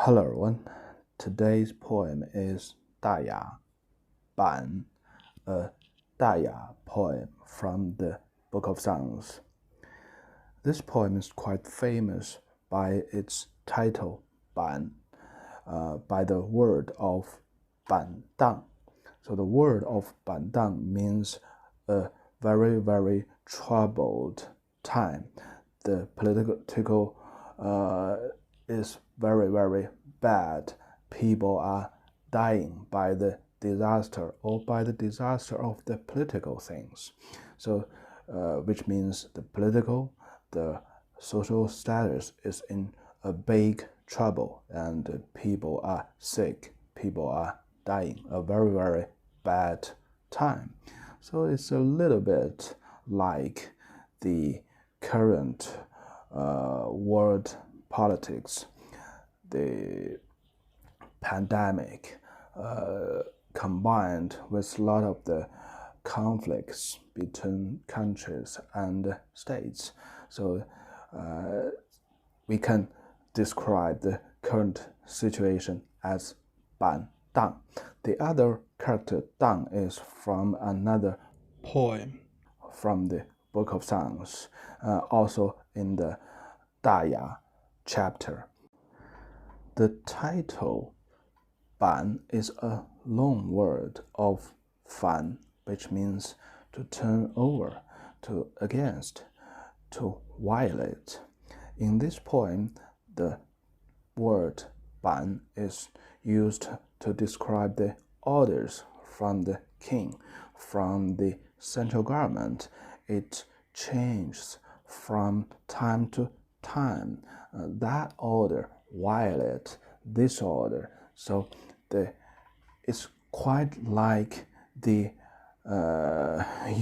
Hello everyone, today's poem is Daya Ban, a Daya poem from the Book of Songs. This poem is quite famous by its title, Ban, by the word of Ban Dang. So the word of Ban Dang means a very, very troubled time. The political is very, very bad. People are dying by the disaster or by the disaster of the political things. So, which means the political, the social status is in a big trouble and people are sick, people are dying, a very, very bad time. So it's a little bit like the current world politics, the pandemic combined with a lot of the conflicts between countries and states. So we can describe the current situation as Ban Dang. The other character, Dang, is from another poem from the Book of Songs, also in the Daya chapter. The title Ban is a long word of fan, which means to turn over, to against, to violate. In this poem, the word Ban is used to describe the orders from the king, from the central government. It changes from time to time. That order violate this order. So it's quite like the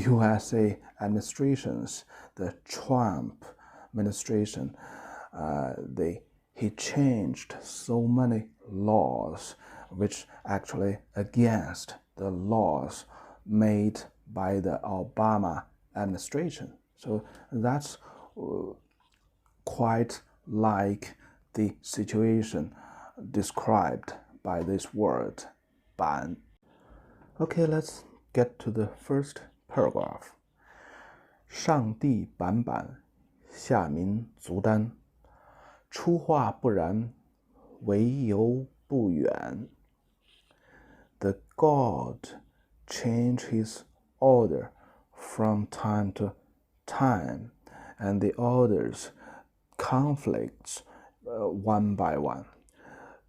USA administrations, the Trump administration. He changed so many laws which actually against the laws made by the Obama administration. So that's quite like the situation described by this word, ban. Okay, let's get to the first paragraph. 上帝板板，下民卒瘅。出话不然，为犹不远。The God changed his order from time to time, and the orders conflicts one by one.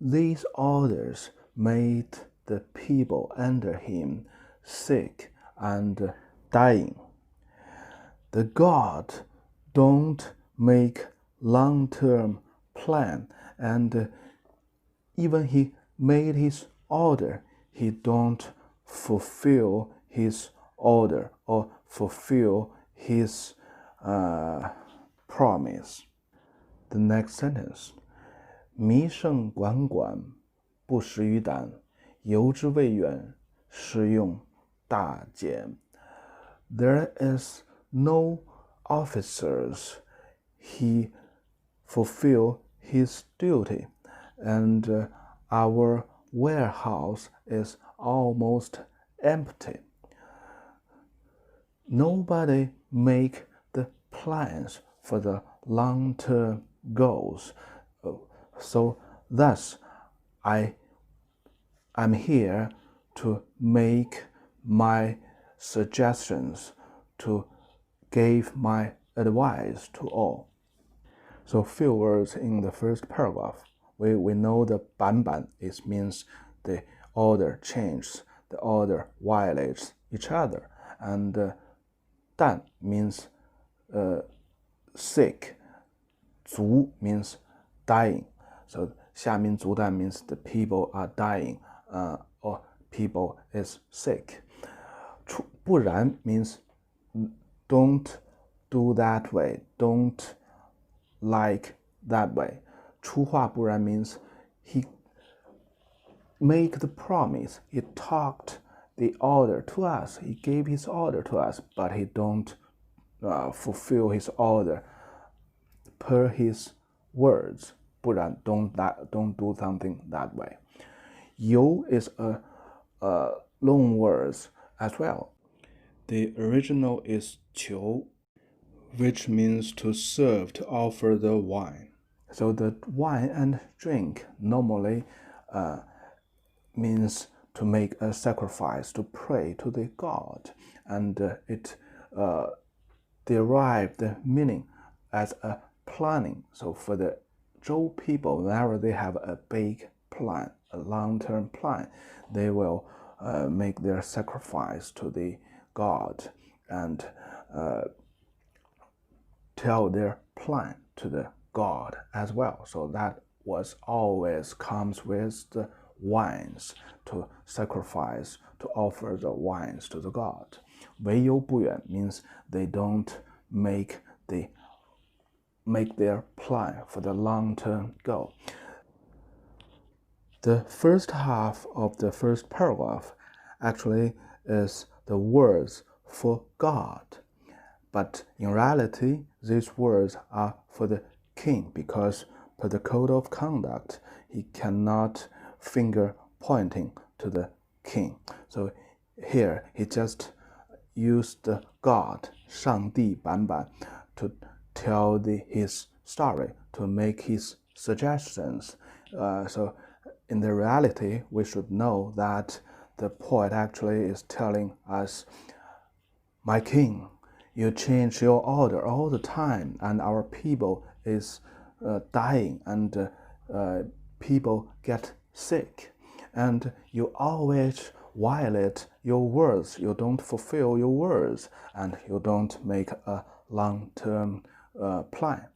These orders made the people under him sick and dying. The God don't make long-term plan, and even he made his order, he don't fulfill his order or fulfill his promise. The next sentence, 弥圣管管，不实于亶，犹之未远，是用大谏。There is no officers. He fulfill his duty, and our warehouse is almost empty. Nobody make the plans for the long-term goals. So thus, I'm here to make my suggestions, to give my advice to all. So few words in the first paragraph. We know the ban ban means the order changes, the order violates each other, and dan means sick, 卒 means dying. So 下民卒瘅 means the people are dying, or people is sick. 不然 means don't do that way, don't like that way. 出话不然 means he make the promise, he talked the order to us, he gave his order to us, but he don't fulfill his order per his words. 不不然 don't do something that way. 犹 is a loan words as well. The original is 求, which means to serve, to offer the wine. So the wine and drink normally means to make a sacrifice, to pray to the god, and it derived the meaning as a planning. So for the Zhou people, whenever they have a big plan, a long-term plan, they will make their sacrifice to the god and tell their plan to the god as well. So that was always comes with the wines, to sacrifice, to offer the wines to the god. 为犹不远 means they don't make their plan for the long-term goal. The first half of the first paragraph actually is the words for God, but in reality these words are for the king, because per the code of conduct he cannot finger pointing to the king. So here he just used the God, 上帝板板, to tell his story, to make his suggestions. So in the reality, we should know that the poet actually is telling us, my king, you change your order all the time, and our people is dying, and people get sick, and you always violate your words, you don't fulfill your words, and you don't make a long-term plan.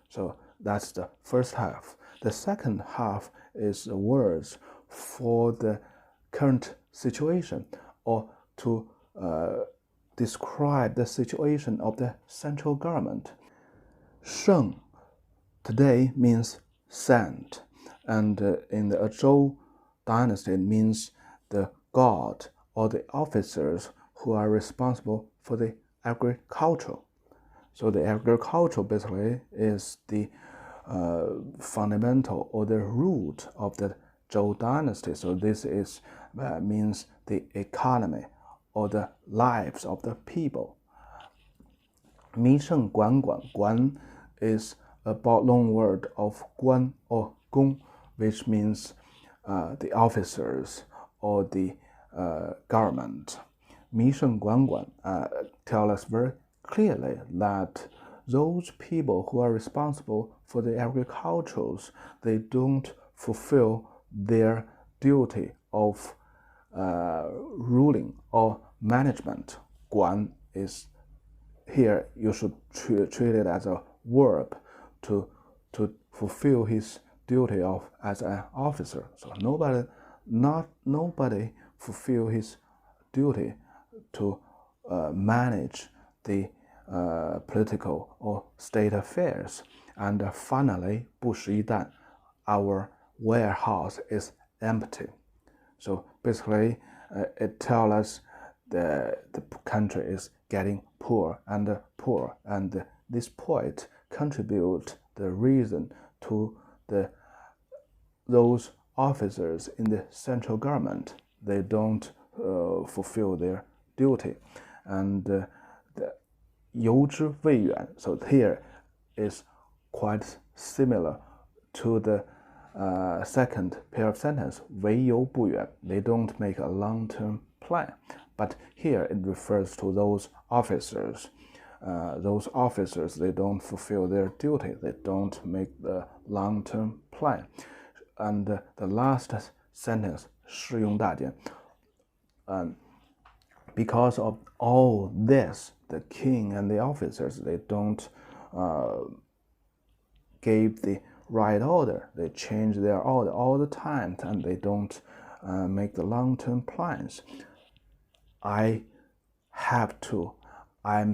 So that's the first half. The second half is the words for the current situation, or to describe the situation of the central government. 圣 today means sent, and in the Zhou dynasty it means the god or the officers who are responsible for the agriculture. So the agriculture basically is the fundamental or the root of the Zhou dynasty. So this is means the economy or the lives of the people. 弥圣管管, guan is a loan word of guan or gong, which means the officers or the government. 弥圣管管 tell us very clearly that those people who are responsible for the agricultures, they don't fulfill their duty of ruling or management. 管 is here, you should treat it as a verb to fulfill his duty of as an officer. So nobody fulfill his duty to manage the political or state affairs. And finally, 不实于亶, our warehouse is empty. So basically, it tells us the country is getting poor, and this poet contribute the reason to those officers in the central government. They don't fulfill their duty, and the 犹之未远. So here is quite similar to the second pair of sentence, 为犹不远. They don't make a long-term plan, but here it refers to those officers. Those officers, they don't fulfill their duty, they don't make the long-term plan. And the last sentence, 是用大谏. Because of all this, the king and the officers, they don't give the right order. They change their order all the time, and they don't make the long-term plans. I'm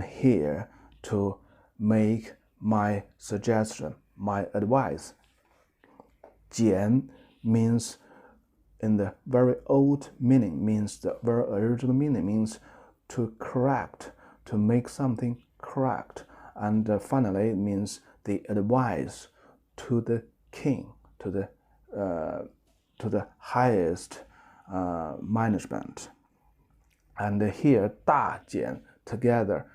here to make my suggestion, my advice. 谏 means, in the very old meaning, means the very original meaning means to correct, to make something correct. And finally, it means the advice to the king, to the highest management. And here 大简 together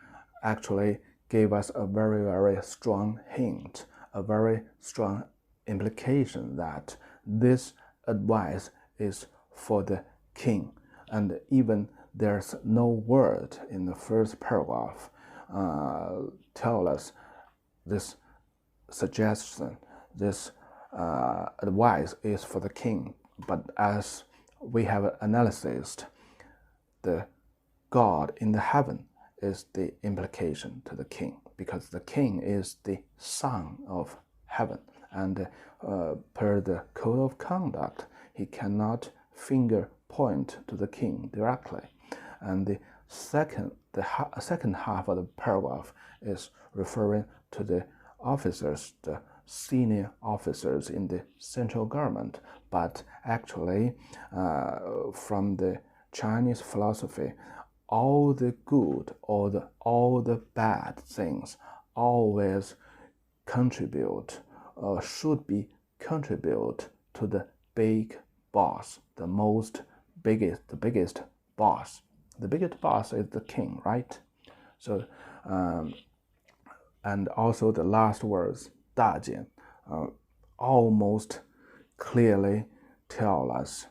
actually gave us a very, very strong hint, a very strong implication that this advice is for the king. And even there's no word in the first paragraph tell us this suggestion, this advice is for the king. But as we have analyzed, the God in the heaven is the implication to the king, because the king is the son of heaven, and per the code of conduct, he cannot finger point to the king directly. And the second half of the paragraph is referring to the officers, the senior officers in the central government. But actually, from the Chinese philosophy, all the good or all the bad things always contribute or should be contribute to the big boss, the biggest boss. The biggest boss is the king, right? So, and also the last words, 大简, almost clearly tell us,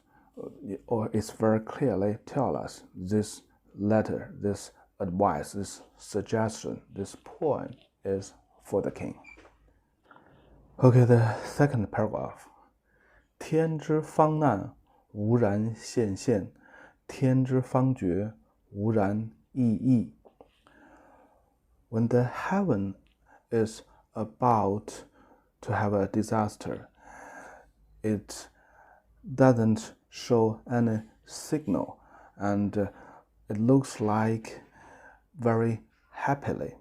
or it's very clearly tell us this letter, this advice, this suggestion, this poem is for the king. Okay, the second paragraph. 天之方难，无然宪宪，天之方蹶，无然意义。When the heaven is about to have a disaster, it doesn't show any signal, and it looks like very happily.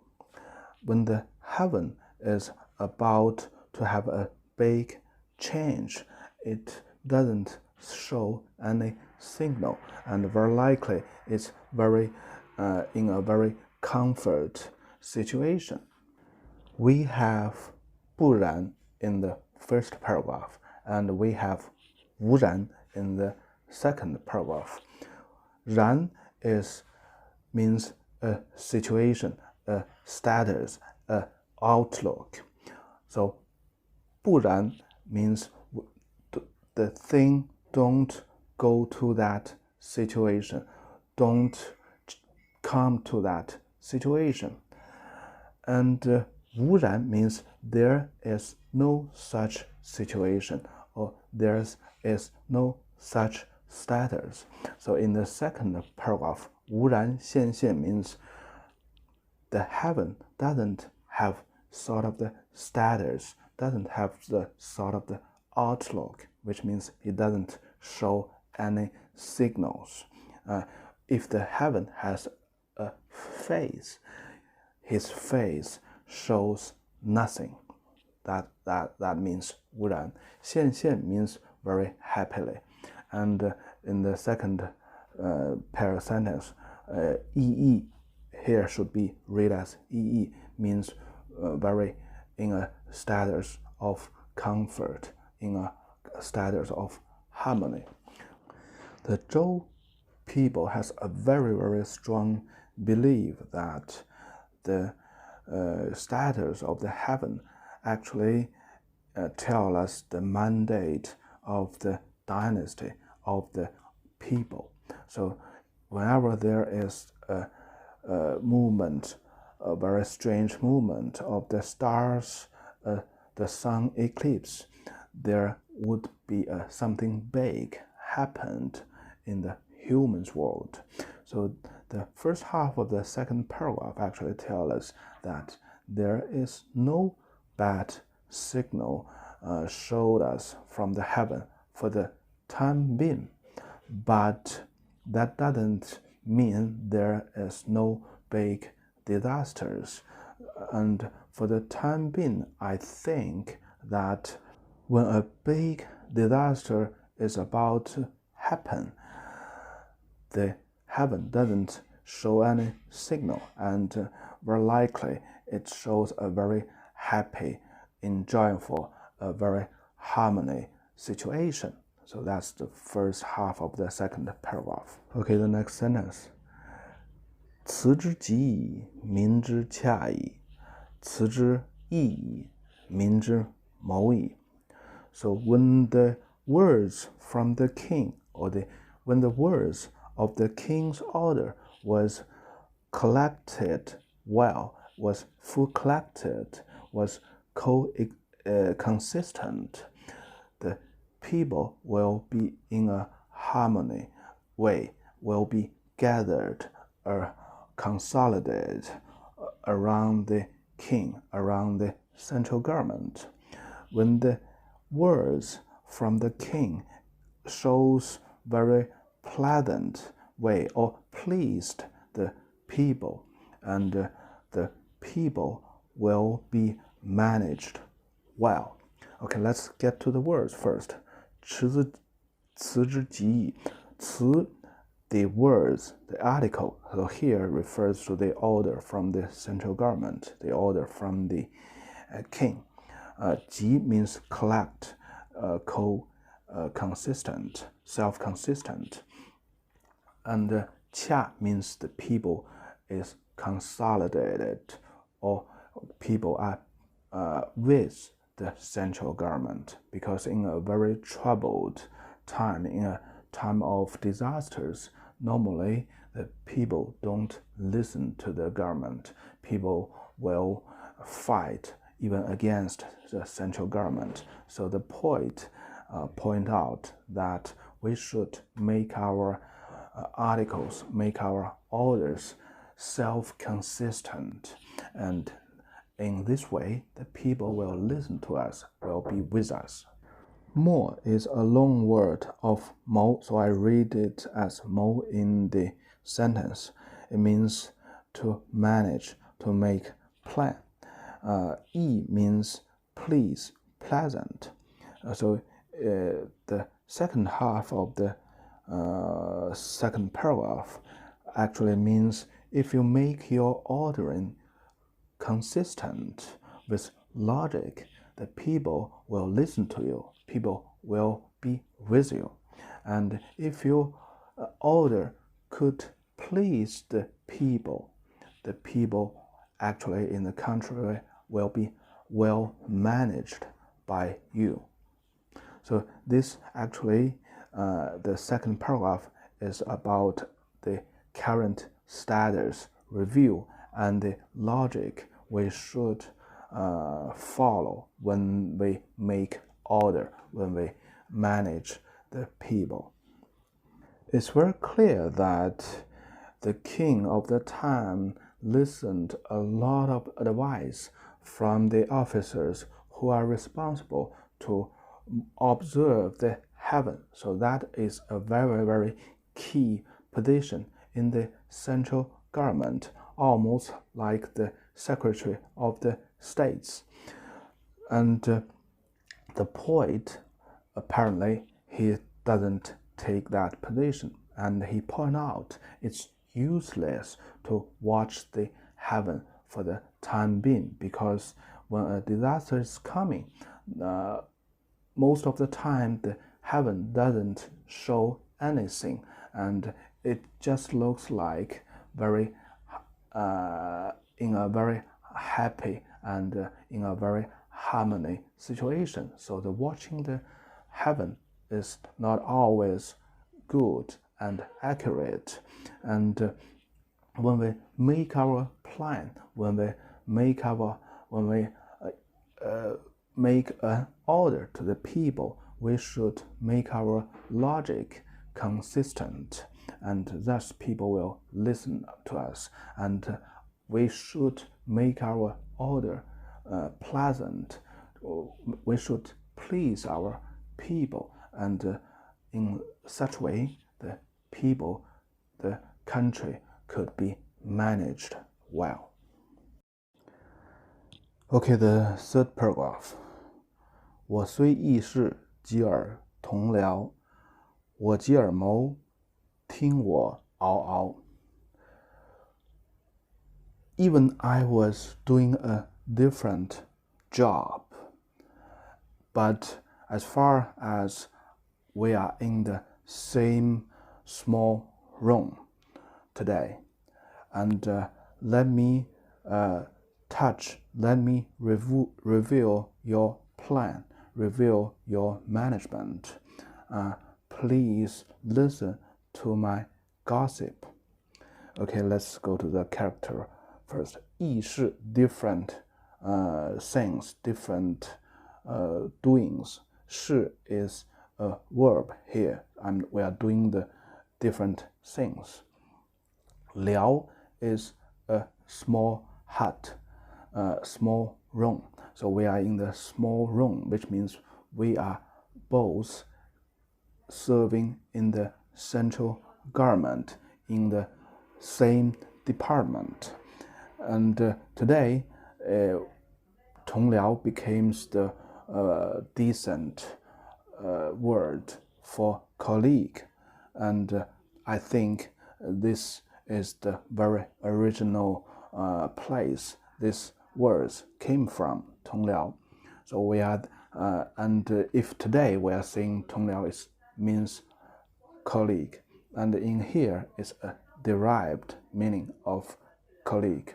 When the heaven is about to have a big change, it doesn't show any signal, and very likely it's very in a very comfort situation. We have 不然 in the first paragraph, and we have 无然 in the second paragraph. 然 means a situation, a status, a outlook. So 不然 means the thing don't go to that situation, don't come to that situation. And 无然 means there is no such situation, or there is no such status. So in the second paragraph, 无然宪宪 means the heaven doesn't have sort of the status, doesn't have the sort of the outlook, which means it doesn't show any signals. If the heaven has a face, his face shows nothing. That means 无然. 宪宪 means very happily. And in the second pair sentence, 意义 here should be read as 意义, means very in a status of comfort, in a status of harmony. The Zhou people has a very, very strong belief that the status of the heaven actually tell us the mandate of the dynasty of the people. So whenever there is a movement, a very strange movement of the stars, the sun eclipse, there would be something big happened in the human's world. So the first half of the second paragraph actually tells us that there is no bad signal showed us from the heaven for the time being, but that doesn't mean there is no big disasters. And for the time being, I think that when a big disaster is about to happen, the heaven doesn't show any signal, and very likely it shows a very happy, enjoyable, a very harmony situation. So that's the first half of the second paragraph. Okay, the next sentence. 辞之辑矣，民之洽矣，辞之怿矣，民之谋矣. So when the words from the king, when the words of the king's order was collected well, was full collected, was consistent, the people will be in a harmony way, will be gathered or consolidated around the king, around the central government. When the words from the king shows very pleasant way or pleased the people, and the people will be managed well. Okay, let's get to the words first. 辞之辑矣. 辞, the words, the article, so here refers to the order from the central government, the order from the king. 辑 means collect, consistent, self-consistent. And 洽 means the people is consolidated, or people are with the central government, because in a very troubled time, in a time of disasters, normally the people don't listen to the government. People will fight even against the central government. So the poet point out that we should make our articles, make our orders self-consistent, and in this way the people will listen to us, will be with us. Mo is a long word of mo, so I read it as mo in the sentence. It means to manage, to make plan. Yi means please, pleasant. So the second half of the second paragraph actually means if you make your ordering consistent with logic, the people will listen to you, people will be with you. And if your order could please the people actually in the country will be well managed by you. So this actually, the second paragraph is about the current status review and the logic we should follow when we make order, when we manage the people. It's very clear that the king of the time listened a lot of advice from the officers who are responsible to observe the heaven. So that is a very, very key position in the central government, almost like the Secretary of the States. And the poet, apparently, he doesn't take that position, and he points out it's useless to watch the heaven for the time being, because when a disaster is coming, most of the time the heaven doesn't show anything, and it just looks like very in a very happy and in a very harmony situation. So the watching the heaven is not always good and accurate. And when we make our plan, when we make an order to the people, we should make our logic consistent, and thus people will listen to us. And we should make our order pleasant. We should please our people, and in such way the people, the country could be managed well. Okay, the third paragraph. 我虽异事，及尔同尞，我即尔谋，听我嗷嗷. Even I was doing a different job, but as far as we are in the same small room today, and let me reveal your plan, reveal your management. Please listen to my gossip. Okay, let's go to the character first. 意是 different things, different doings. 是 is a verb here, and we are doing the different things. 燎 is a small hut, a small room. So we are in the small room, which means we are both serving in the central government, in the same department. And today, 同僚 becomes the decent word for colleague. And I think this is the very original place these words came from, 同僚. So we are, and if today we are saying 同僚 means colleague, and in here is a derived meaning of colleague.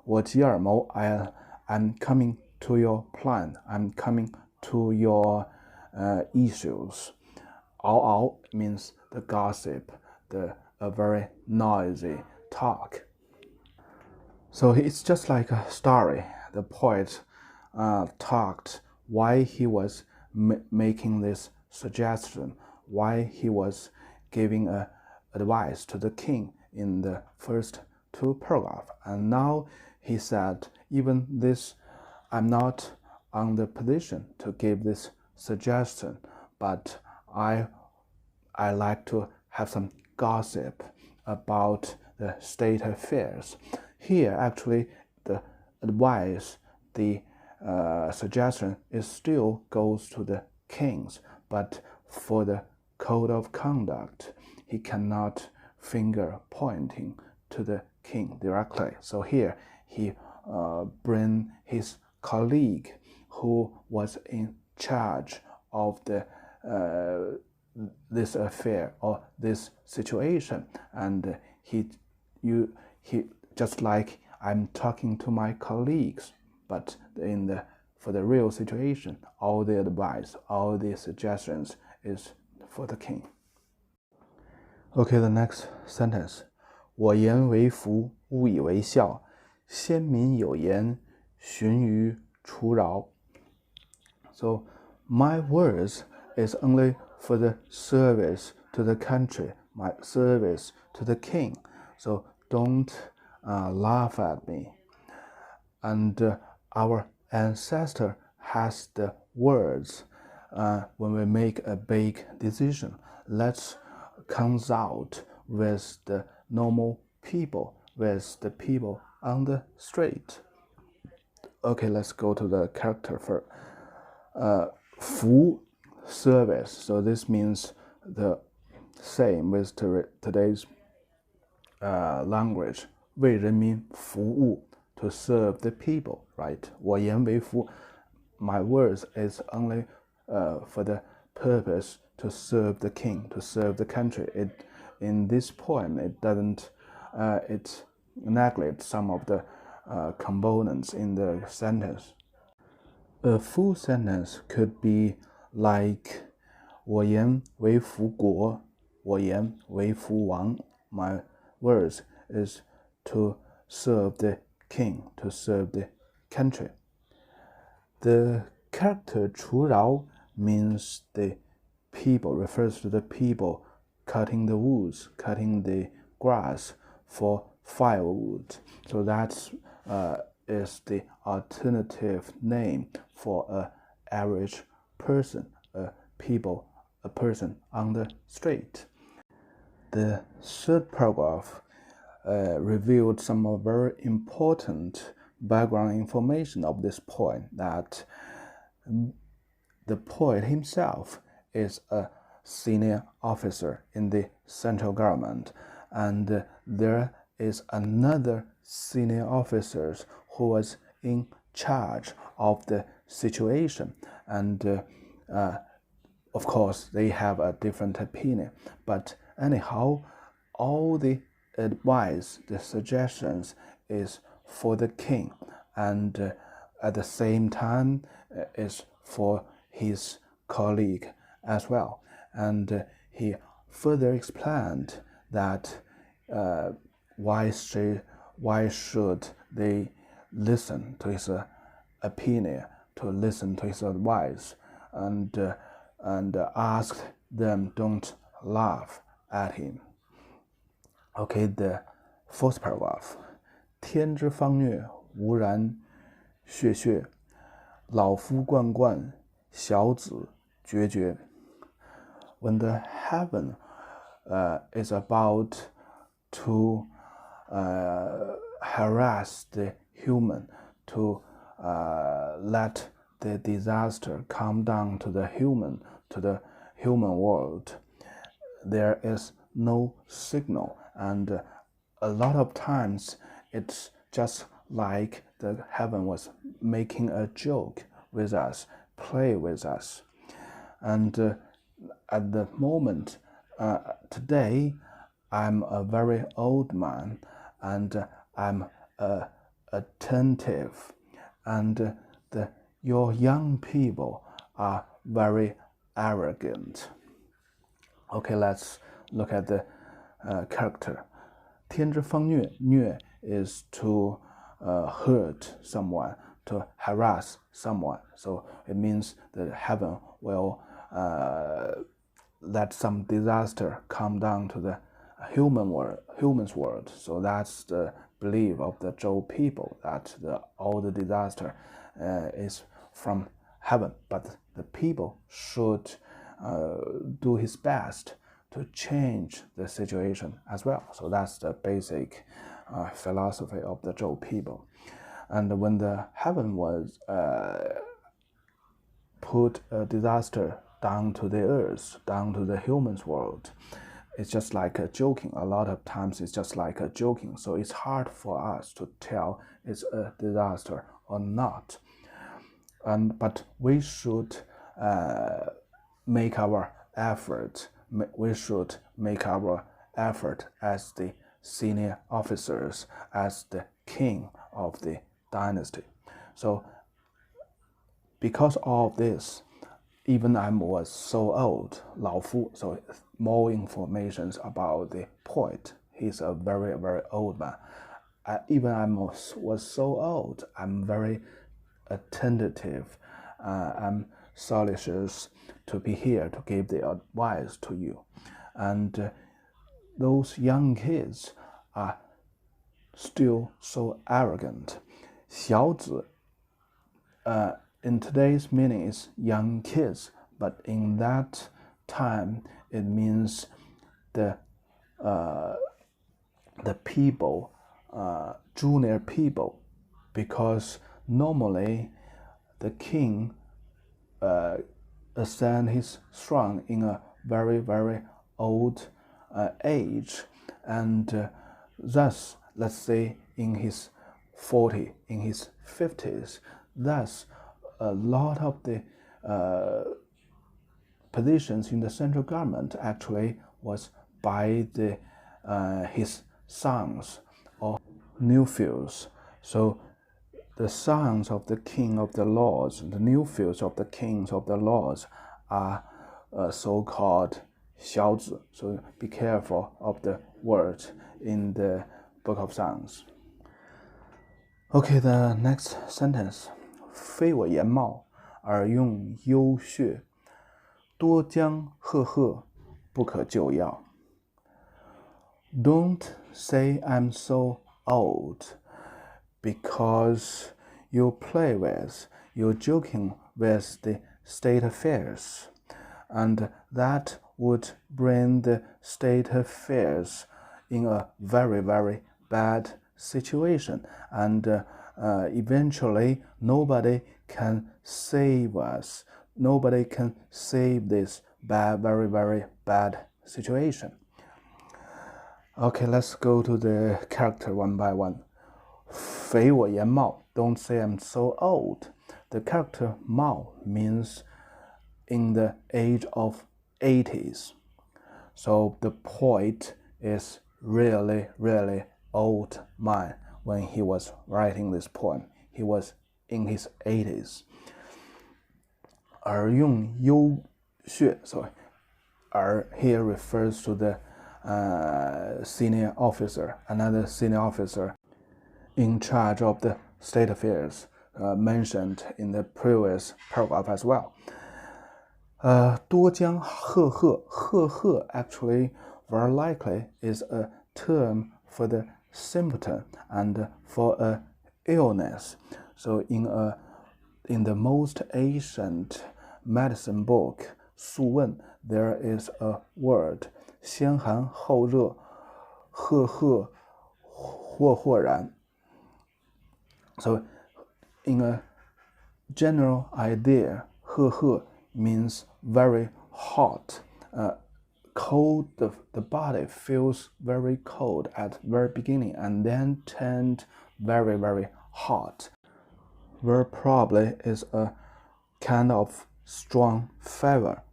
我即尔谋, I'm coming to your plan, I'm coming to your issues. 嗷嗷 means the gossip, a very noisy talk. So it's just like a story. The poet talked why he was making this suggestion, why he was giving advice to the king in the first two paragraphs. And now he said, even this, I'm not on the position to give this suggestion, but I like to have some gossip about the state affairs. Here, actually, the advice, the suggestion, is still goes to the kings, but for the code of conduct, he cannot finger pointing to the king directly. So here, he bring his colleague who was in charge of the this affair or this situation, and he just like I'm talking to my colleagues, but for the real situation, all the advice, all the suggestions is for the king. Okay, the next sentence. 我言为服，勿以为笑。先民有言，询于刍荛. So my words is only for the service to the country, my service to the king. So don't laugh at me. And our ancestor has the words, when we make a big decision, let's consult with the normal people, with the people on the street. Okay, let's go to the character first. 服 service, so this means the same with today's language. 为人民服务, to serve the people, right? 我言为服, my words is only for the purpose to serve the king, to serve the country. In this poem, it doesn't, it neglects some of the components in the sentence. A full sentence could be like 我言为服国, 我言为服王. My words is to serve the king, to serve the country. The character 刍荛 means the people, refers to the people cutting the woods, cutting the grass for firewood. So that is the alternative name for an average person, a person on the street. The third paragraph revealed some very important background information of this poem, that the poet himself is a senior officer in the central government, and there is another senior officer who was in charge of the situation, and of course, they have a different opinion. But anyhow, all the advice, the suggestions is for the king, and at the same time is for his colleague as well. And he further explained that why should they listen to his opinion, to listen to his advice, and asked them don't laugh at him. Okay, the fourth paragraph. 天之方蹶，无然泄泄，老夫冠冠，小子决绝。When the heaven is about to harass the human, to let the disaster come down to the human world, there is no signal, and a lot of times it's just like the heaven was making a joke with us, play with us. And at the moment, today, I'm a very old man, and I'm attentive, and your young people are very arrogant. Okay, let's look at the character. 天之方蹶，蹶 is to hurt someone, to harass someone. So it means that heaven will let some disaster come down to the human's world. So that's the belief of the Zhou people, that all the disaster is from heaven. But the people should do his best to change the situation as well. So that's the basic philosophy of the Zhou people. And when the heaven was put a disaster down to the earth, down to the human's world, it's just like a joking. A lot of times it's just like a joking. So it's hard for us to tell it's a disaster or not. But we should make our effort. We should make our effort as the senior officers, as the king of the dynasty. So because of this, even I was so old, 老夫, so more information about the poet. He's a very, very old man. Even I was so old, I'm very attentive. I'm solicitous to be here to give the advice to you. And those young kids are still so arrogant. 小子 in today's meaning is young kids, but in that time it means the people, junior people, because normally the king ascend his throne in a very, very old age, and thus, let's say in his 40s, in his 50s, thus a lot of the positions in the central government actually was by his sons or nephews. So the sons of the king of the lords, the nephews of the kings of the lords, are so-called 小子. So be careful of the word in the Book of Songs. Okay, the next sentence. 非我言貌，而用幽谑，多将赫赫，不可救药。Don't say I'm so old, because you play with, you're joking with the state affairs, and that would bring the state affairs in a very, very bad situation, and eventually nobody can save us. Nobody can save this very, very bad situation. Okay, let's go to the character one by one. 非我言貌, don't say I'm so old. The character 貌 means in the age of 80s. So the poet is really, really old man when he was writing this poem. He was in his 80s. 而用优血, here refers to the senior officer, another senior officer in charge of the state affairs, mentioned in the previous paragraph as well. 多将赫赫 actually very likely is a term for the symptom and for a illness. So in the most ancient medicine book, 素问, there is a word, 先寒后热, 赫或然. So in a general idea, 赫 means very hot, cold. The body feels very cold at very beginning and then turned very, very hot. Very probably is a kind of strong fever.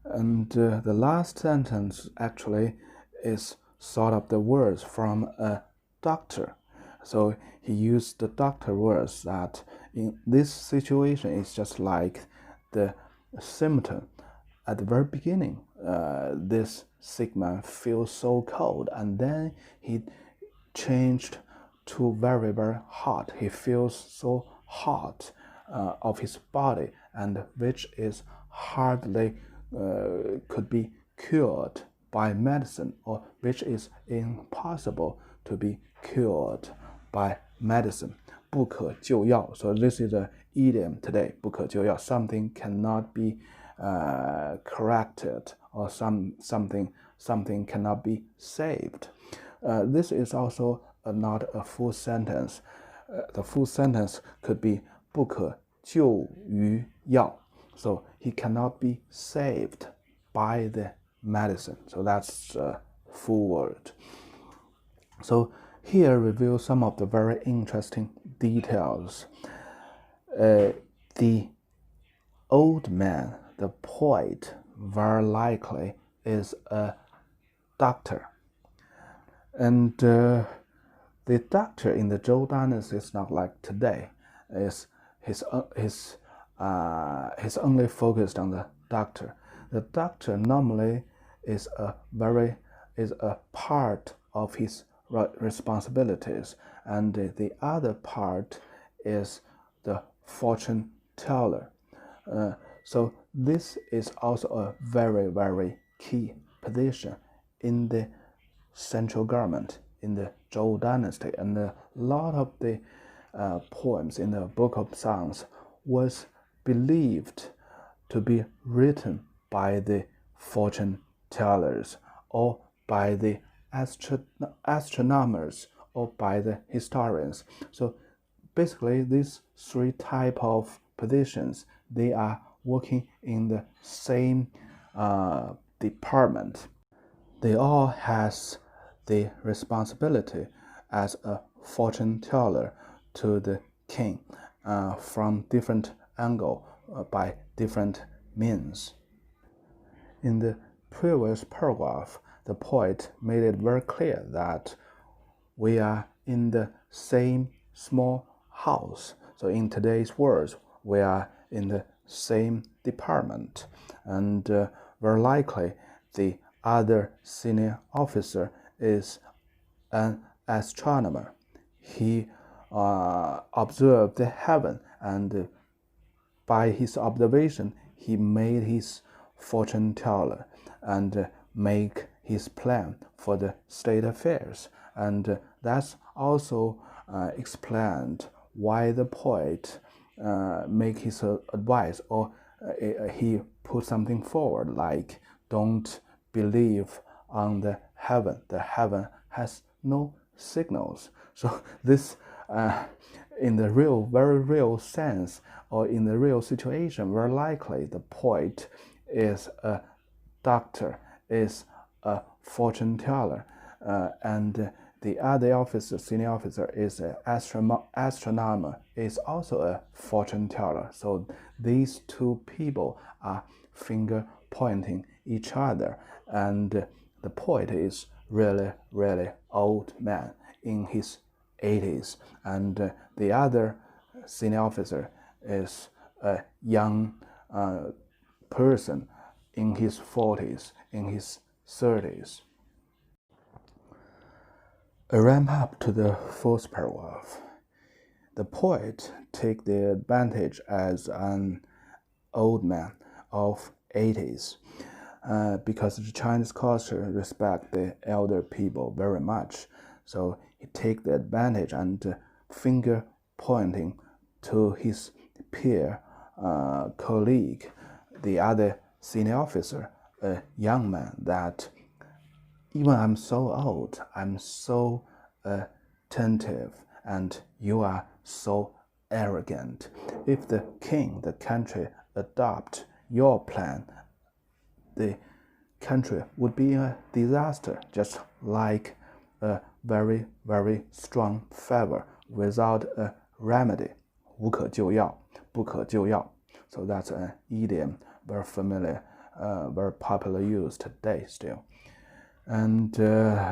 And the last sentence actually is sort of the words from a doctor. So he used the doctor words that in this situation it's just like the symptom. At the very beginning, this sick man feels so cold, and then he changed to very, very hot. He feels so hot of his body, and which is hardly could be cured by medicine, or which is impossible to be cured by medicine. 不可救药. So this is an idiom today. 不可救药. Something cannot be corrected, or something cannot be saved. This is also not a full sentence. The full sentence could be 不可救于药. So he cannot be saved by the medicine. So that's a full word. So here review some of the very interesting details. The old man, the poet, very likely is a doctor. And the doctor in the Zhou dynasty is not like today. He's only focused on the doctor. The doctor normally is a part of his responsibilities, and the other part is the fortune teller. So this is also a very, very key position in the central government in the Zhou dynasty, and a lot of the poems in the Book of Songs was believed to be written by the fortune tellers, or by the astronomers, or by the historians. So basically these three type of positions, they are working in the same department. They all has the responsibility as a fortune teller to the king from different angle, by different means. In the previous paragraph, the poet made it very clear that we are in the same small house. So in today's words, we are in the same department, and very likely the other senior officer is an astronomer. He observed the heaven, and by his observation he made his fortune teller and make his plan for the state affairs. And that's also explained why the poet make his advice, or he put something forward like, don't believe on the heaven has no signals. So this in the very real sense, or in the real situation, very likely the poet is a doctor, is a fortune teller, and the other officer, senior officer, is an astronomer, is also a fortune teller. So these two people are finger pointing each other, and the poet is really old man in his 80s, and the other senior officer is a young person in his 40s, in his 30s. A ramp up to the fourth paragraph. The poet takes the advantage as an old man of 80s because the Chinese culture respects the elder people very much. So he takes the advantage and finger pointing to his peer, colleague, the other senior officer, a young man, that even I'm so old, I'm so attentive, and you are so arrogant. If the king, the country, adopt your plan, the country would be a disaster, just like a very strong fever without a remedy. 无可救药，不可救药. So that's an idiom, very familiar, very popular use today still. And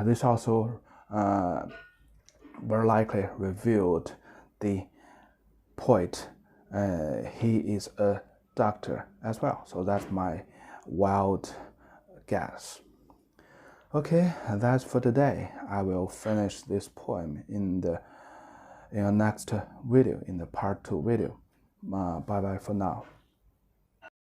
this also very likely revealed the poet. He is a doctor as well. So that's my wild guess. Okay, that's for today. I will finish this poem in the next video, in the part 2 video. Bye bye for now.